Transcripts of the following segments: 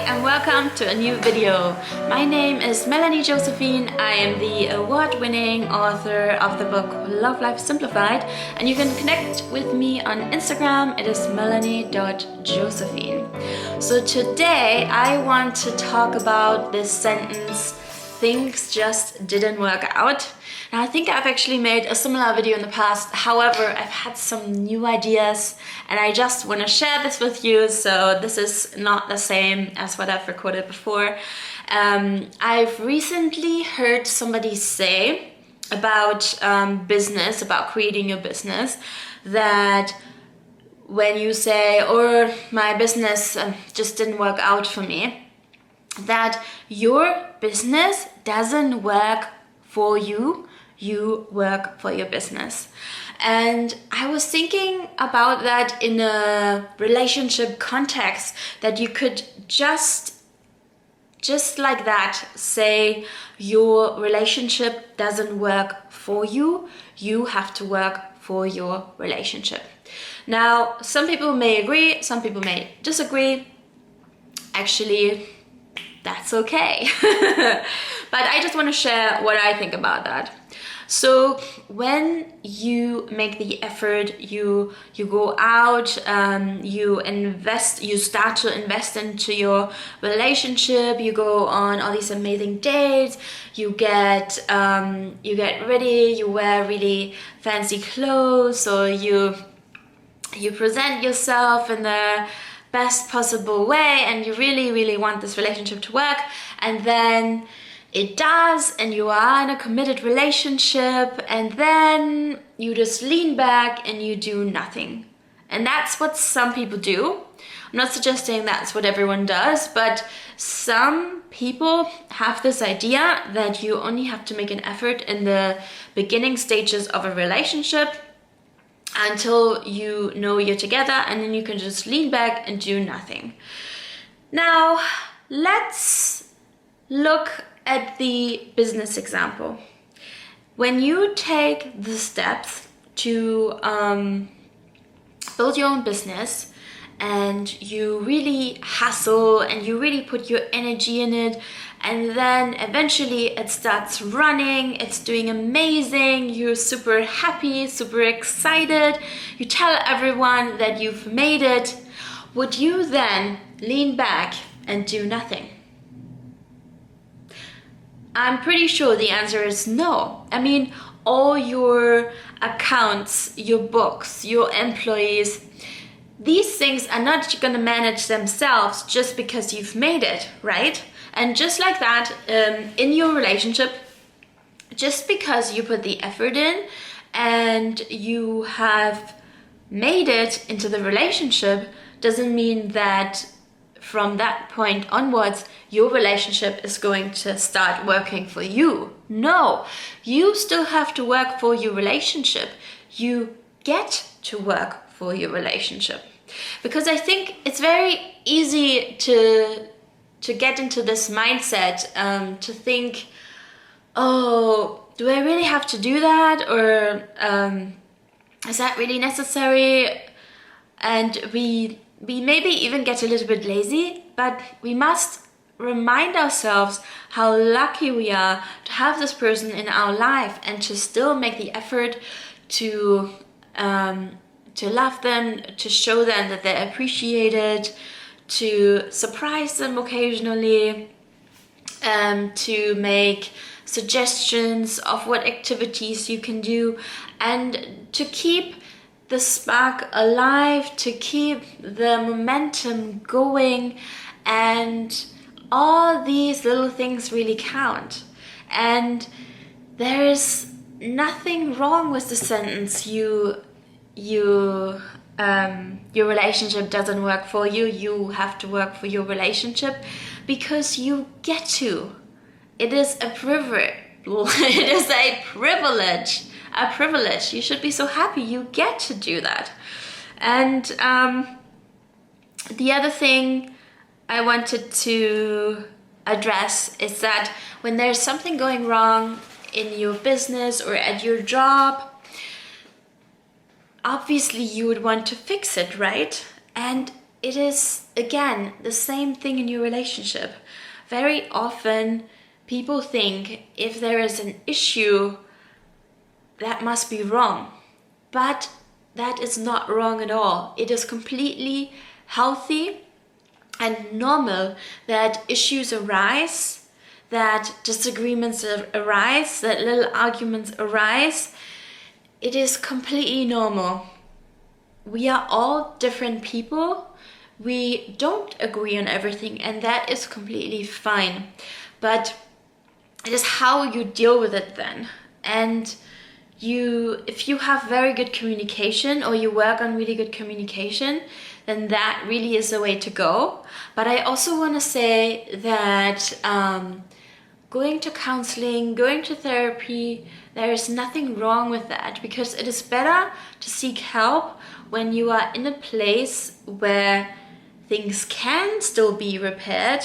and welcome to a new video. My name is Melanie Josephine. I am the award-winning author of the book Love Life Simplified, and you can connect with me on Instagram. It is melanie.josephine. So today I want to talk about this sentence, things just didn't work out. Now, I think I've actually made a similar video in the past. However, I've had some new ideas and I just want to share this with you. So this is not the same as what I've recorded before. I've recently heard somebody say about business, about creating your business, that when you say, or my business just didn't work out for me, that your business doesn't work for you, you work for your business. And I was thinking about that in a relationship context, that you could just like that say your relationship doesn't work for you, you have to work for your relationship. Now, some people may agree, some people may disagree. Actually, that's okay. But I just want to share what I think about that. So when you make the effort, you go out, you invest, you start to invest into your relationship, you go on all these amazing dates, you get ready, you wear really fancy clothes, or you present yourself in the best possible way, and you really want this relationship to work, and then it does, and you are in a committed relationship, and then you just lean back and you do nothing. And that's what some people do. I'm not suggesting that's what everyone does, but some people have this idea that you only have to make an effort in the beginning stages of a relationship until you know you're together, and then you can just lean back and do nothing. Now, let's look at the business example. When you take the steps to build your own business, and you really hustle and you really put your energy in it, and then eventually it starts running, it's doing amazing, you're super happy, super excited, you tell everyone that you've made it, would you then lean back and do nothing? I'm pretty sure the answer is no. I mean, all your accounts, your books, your employees, these things are not going to manage themselves just because you've made it, right? And just like that, in your relationship, just because you put the effort in and you have made it into the relationship, doesn't mean that from that point onwards, your relationship is going to start working for you. No, you still have to work for your relationship. You get to work for your relationship. Because I think it's very easy to get into this mindset, to think, oh, do I really have to do that? Or is that really necessary? And we maybe even get a little bit lazy, but we must remind ourselves how lucky we are to have this person in our life, and to still make the effort to love them, to show them that they're appreciated, to surprise them occasionally, to make suggestions of what activities you can do, and to keep the spark alive, to keep the momentum going. And all these little things really count. And there is nothing wrong with the sentence, your relationship doesn't work for you, you have to work for your relationship, because you get to. It is a privilege. It is a privilege. A privilege. You should be so happy you get to do that. And the other thing I wanted to address is that when there's something going wrong in your business or at your job, obviously you would want to fix it, right? And it is, again, the same thing in your relationship. Very often people think if there is an issue, that must be wrong. But that is not wrong at all. It is completely healthy and normal that issues arise, that disagreements arise, that little arguments arise. It is completely normal. We are all different people. We don't agree on everything, and that is completely fine. But it is how you deal with it then. And if you have very good communication, or you work on really good communication, then that really is the way to go. But I also want to say that going to counseling, going to therapy, there is nothing wrong with that, because it is better to seek help when you are in a place where things can still be repaired,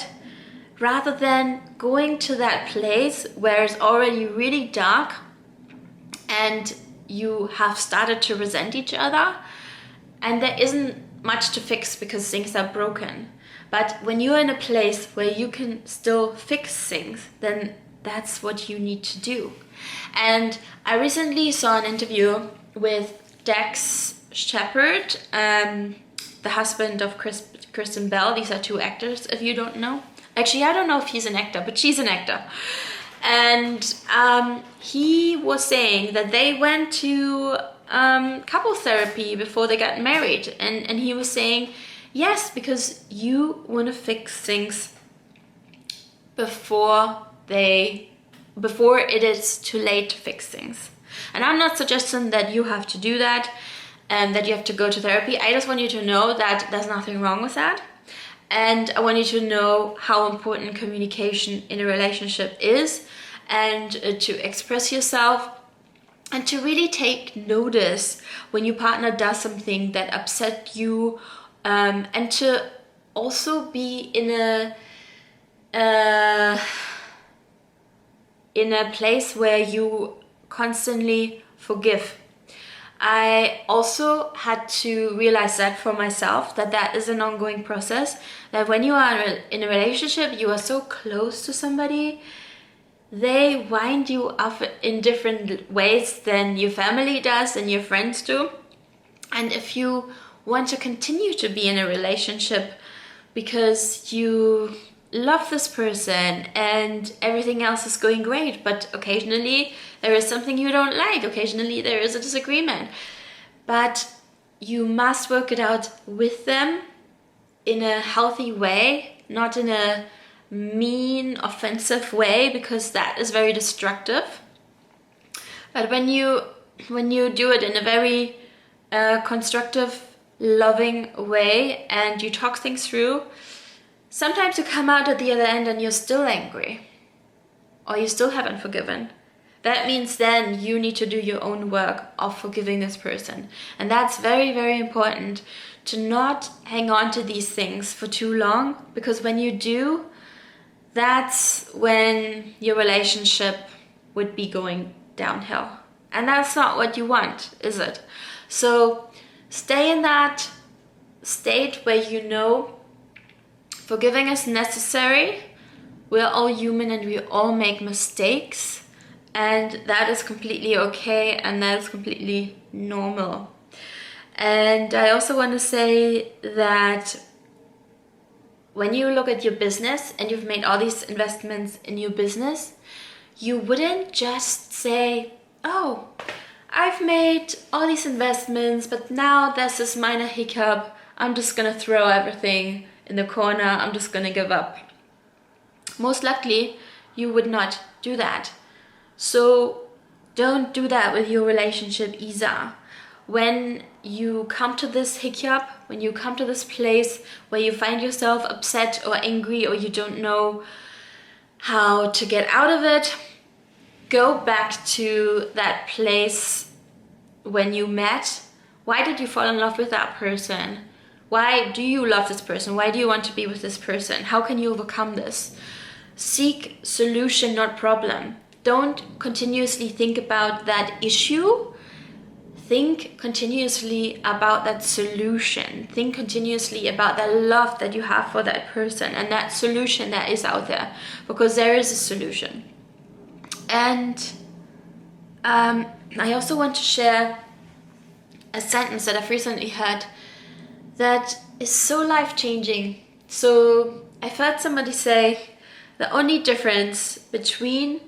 rather than going to that place where it's already really dark and you have started to resent each other and there isn't much to fix because things are broken. But when you're in a place where you can still fix things, then that's what you need to do. And I recently saw an interview with Dax Shepard, the husband of Kristen Bell. These are two actors, if you don't know. Actually, I don't know if he's an actor, but she's an actor. And he was saying that they went to couple therapy before they got married. And he was saying, yes, because you want to fix things before it is too late to fix things. And I'm not suggesting that you have to do that and that you have to go to therapy. I just want you to know that there's nothing wrong with that. And I want you to know how important communication in a relationship is, and to express yourself, and to really take notice when your partner does something that upset you, and to also be in a place where you constantly forgive. I also had to realize that for myself, that is an ongoing process, that when you are in a relationship, you are so close to somebody, they wind you up in different ways than your family does and your friends do. And if you want to continue to be in a relationship because you love this person and everything else is going great, but occasionally there is something you don't like, occasionally there is a disagreement, but you must work it out with them in a healthy way, not in a mean, offensive way, because that is very destructive. But when you do it in a very constructive, loving way, and you talk things through, sometimes you come out at the other end and you're still angry, or you still haven't forgiven. That means then you need to do your own work of forgiving this person. And that's very, very important, to not hang on to these things for too long, because when you do, that's when your relationship would be going downhill. And that's not what you want, is it? So stay in that state where you know forgiving is necessary. We're all human and we all make mistakes, and that is completely okay, and that is completely normal. And I also want to say that when you look at your business and you've made all these investments in your business, you wouldn't just say, oh, I've made all these investments, but now there's this minor hiccup. I'm just gonna throw everything in the corner. I'm just gonna give up. Most likely, you would not do that. So don't do that with your relationship either. When you come to this hiccup, when you come to this place where you find yourself upset or angry, or you don't know how to get out of it, go back to that place when you met. Why did you fall in love with that person? Why do you love this person? Why do you want to be with this person? How can you overcome this? Seek solution, not problem. Don't continuously think about that issue. think continuously about that solution. Think continuously about that love that you have for that person and that solution that is out there, because there is a solution. And I also want to share a sentence that I've recently heard that is so life-changing. So I've heard somebody say, the only difference between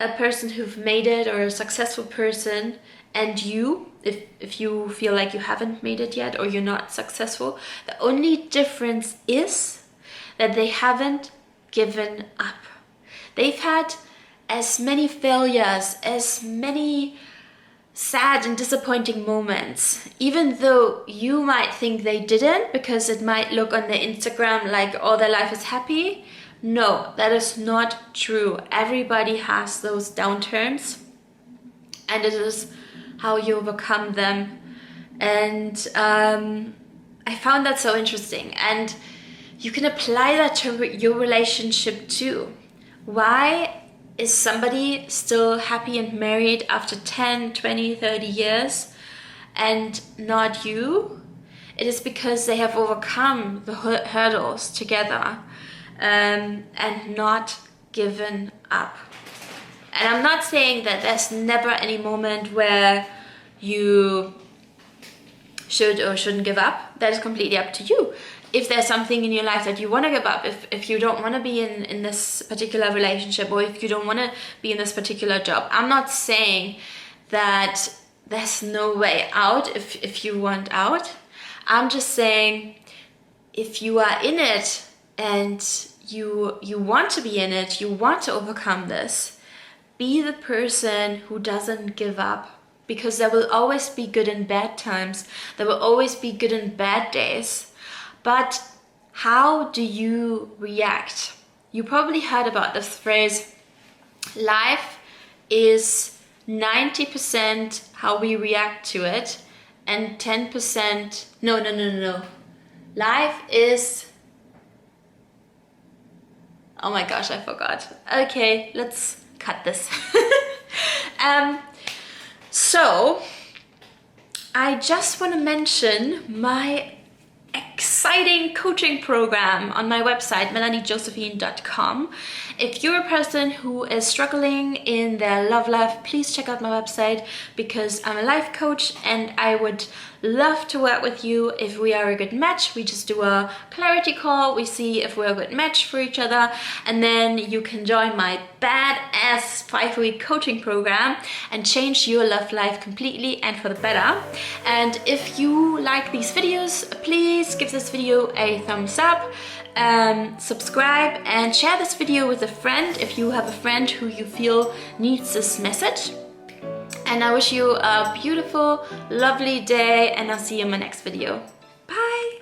a person who've made it or a successful person and you, if you feel like you haven't made it yet or you're not successful, the only difference is that they haven't given up. They've had as many failures, as many sad and disappointing moments, even though you might think they didn't, because it might look on their Instagram like all their life is happy. No, that is not true. Everybody has those downturns, and it is how you overcome them. And I found that so interesting, and you can apply that to your relationship too. Why is somebody still happy and married after 10, 20, 30 years and not you? It is because they have overcome the hurdles together and not given up. And I'm not saying that there's never any moment where you should or shouldn't give up. That is completely up to you. If there's something in your life that you want to give up, if you don't want to be in this particular relationship, or if you don't want to be in this particular job, I'm not saying that there's no way out if you want out. I'm just saying, if you are in it and you want to be in it, you want to overcome this, be the person who doesn't give up, because there will always be good and bad times. There will always be good and bad days. But how do you react? You probably heard about this phrase, life is 90% how we react to it, and 10%, no. Life is, oh my gosh, I forgot. Okay, let's cut this. So, I just want to mention my exciting coaching program on my website, melaniejosephine.com. If you're a person who is struggling in their love life, please check out my website, because I'm a life coach and I would love to work with you. If we are a good match, we just do a clarity call, we see if we're a good match for each other, and then you can join my badass 5-week coaching program and change your love life completely and for the better. And if you like these videos, please give this video a thumbs up, subscribe, and share this video with a friend if you have a friend who you feel needs this message. And I wish you a beautiful, lovely day, and I'll see you in my next video.